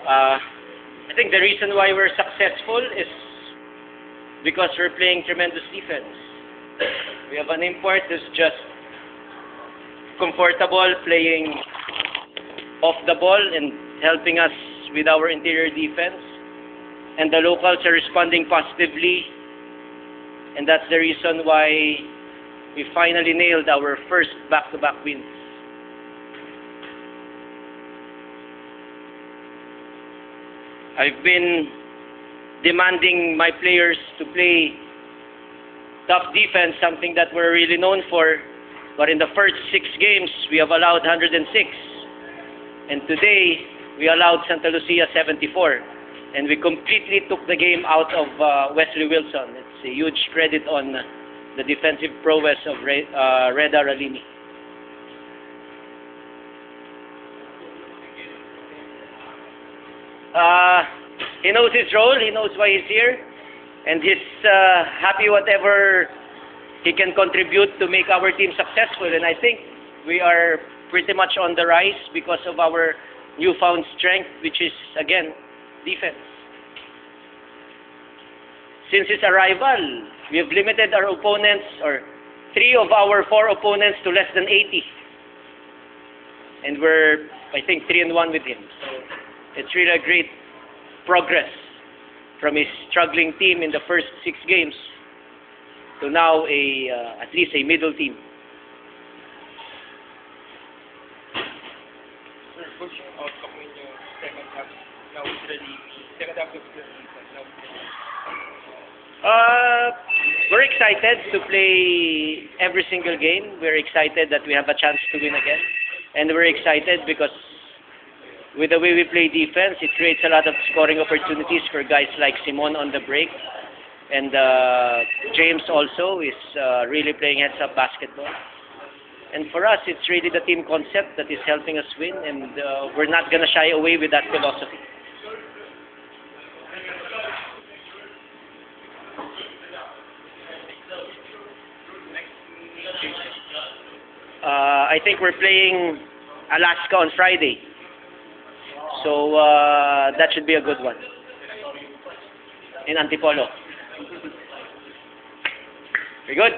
I think the reason why we're successful is because we're playing tremendous defense. We have an import who's just comfortable playing off the ball and helping us with our interior defense. And the locals are responding positively. And that's the reason why we finally nailed our first back-to-back wins. I've been demanding my players to play tough defense, something that we're really known for. But in the first 6 games, we have allowed 106. And today, we allowed Santa Lucia 74. And we completely took the game out of Wesley Wilson. It's a huge credit on the defensive prowess of Reda Ralini. He knows his role, he knows why he's here, and he's happy whatever he can contribute to make our team successful. And I think we are pretty much on the rise because of our newfound strength, which is, again, defense. Since his arrival, we have limited our opponents, or 3 of our 4 opponents, to less than 80. And we're, I think, 3-1 with him. So it's really a great progress from his struggling team in the first 6 games to now at least a middle team. Sir, what's your outcome in your second half? Now with the league, second half of the season. We're excited to play every single game. We're excited that we have a chance to win again. And we're excited because with the way we play defense, it creates a lot of scoring opportunities for guys like Simon on the break. And James also is really playing heads-up basketball. And for us, it's really the team concept that is helping us win. And we're not going to shy away with that philosophy. I think we're playing Alaska on Friday. So that should be a good one. In Antipolo. Very good.